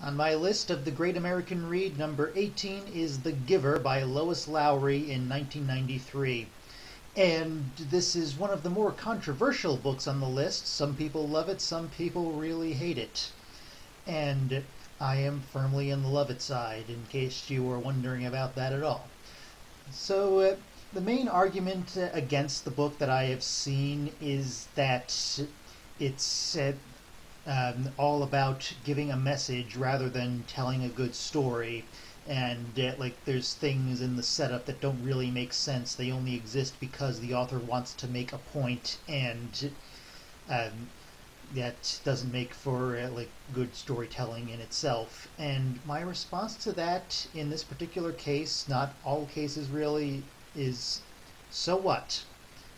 On my list of the Great American Read, number 18 is The Giver by Lois Lowry in 1993. And this is one of the more controversial books on the list. Some people love it, some people really hate it. And I am firmly in the love it side, in case you were wondering about that at all. So, the main argument against the book that I have seen is that it's all about giving a message rather than telling a good story. And there's things in the setup that don't really make sense. They only exist because the author wants to make a point, and that doesn't make for good storytelling in itself. And my response to that in this particular case, not all cases really, is so what?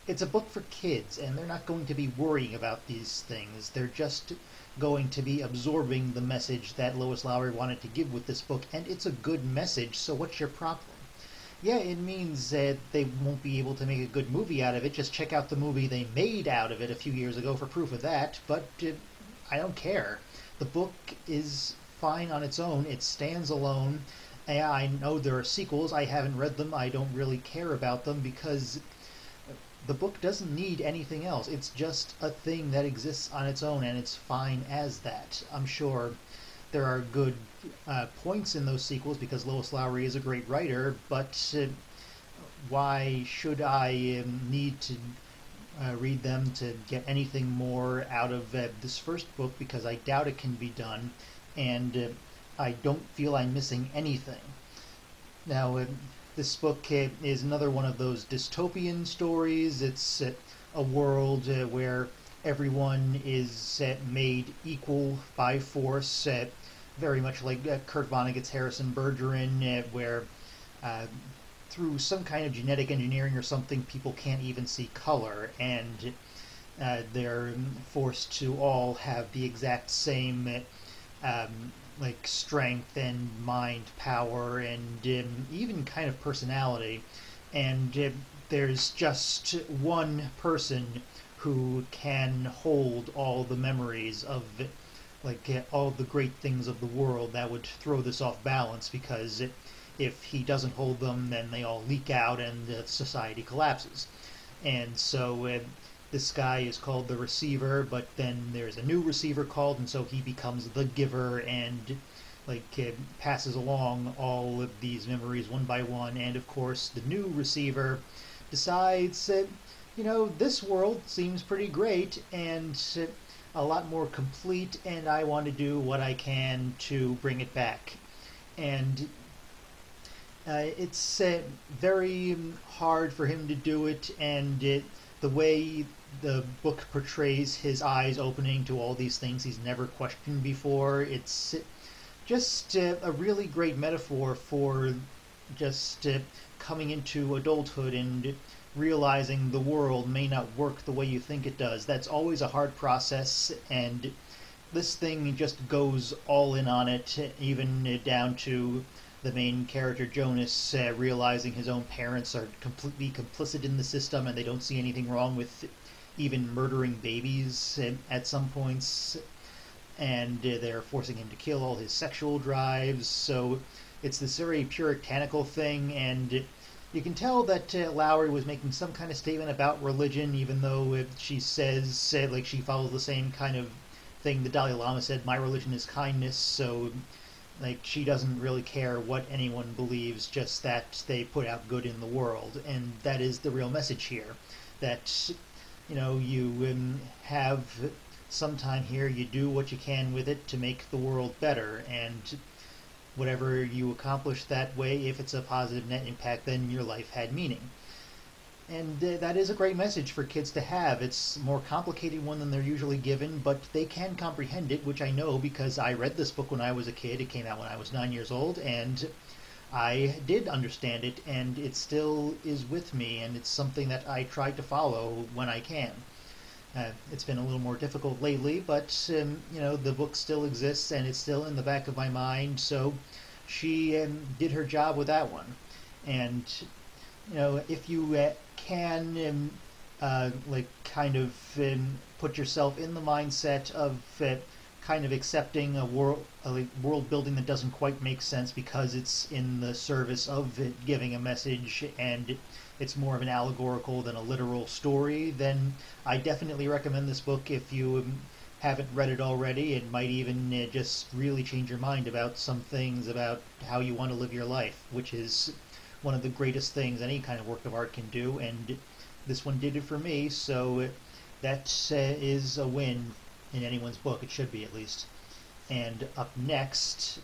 It's a book for kids, and they're not going to be worrying about these things. They're just going to be absorbing the message that Lois Lowry wanted to give with this book, and it's a good message, so what's your problem? Yeah, it means that they won't be able to make a good movie out of it. Just check out the movie they made out of it a few years ago for proof of that, but I don't care. The book is fine on its own. It stands alone. I know there are sequels. I haven't read them. I don't really care about them because the book doesn't need anything else. It's just a thing that exists on its own, and it's fine as that. I'm sure there are good points in those sequels because Lois Lowry is a great writer, but why should I need to read them to get anything more out of this first book? Because I doubt it can be done, and I don't feel I'm missing anything. Now, this book is another one of those dystopian stories. It's a world where everyone is made equal by force, very much like Kurt Vonnegut's Harrison Bergeron, where through some kind of genetic engineering or something, people can't even see color, and they're forced to all have the exact same strength and mind power and even kind of personality. And there's just one person who can hold all the memories of all the great things of the world that would throw this off balance, because if he doesn't hold them, then they all leak out and society collapses. And so this guy is called the Receiver, but then there's a new receiver called, and so he becomes the Giver and passes along all of these memories one by one. And of course the new receiver decides that, this world seems pretty great and a lot more complete, and I want to do what I can to bring it back. And it's very hard for him to do it, and the way the book portrays his eyes opening to all these things he's never questioned before, it's just a really great metaphor for just coming into adulthood and realizing the world may not work the way you think it does. That's always a hard process, and this thing just goes all in on it, even down to the main character Jonas realizing his own parents are completely complicit in the system and they don't see anything wrong with even murdering babies at some points, and they're forcing him to kill all his sexual drives. So it's this very puritanical thing, and you can tell that Lowry was making some kind of statement about religion, even though she says she follows the same kind of thing the Dalai Lama said, my religion is kindness. So she doesn't really care what anyone believes, just that they put out good in the world. And that is the real message here, that you have some time here, you do what you can with it to make the world better, and whatever you accomplish that way, if it's a positive net impact, then your life had meaning. And that is a great message for kids to have. It's a more complicated one than they're usually given, but they can comprehend it, which I know because I read this book when I was a kid. It came out when I was 9 years old, and I did understand it, and it still is with me, and it's something that I try to follow when I can. It's been a little more difficult lately, but the book still exists and it's still in the back of my mind, so she did her job with that one. And if you can kind of put yourself in the mindset of kind of accepting a world building that doesn't quite make sense because it's in the service of it giving a message and it's more of an allegorical than a literal story, then I definitely recommend this book if you haven't read it already. It might even just really change your mind about some things about how you want to live your life, which is one of the greatest things any kind of work of art can do, and this one did it for me, so that is a win in anyone's book. It should be, at least. And up next,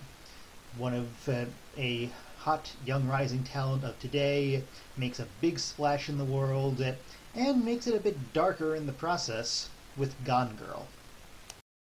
one of a hot young rising talent of today, makes a big splash in the world and makes it a bit darker in the process with Gone Girl.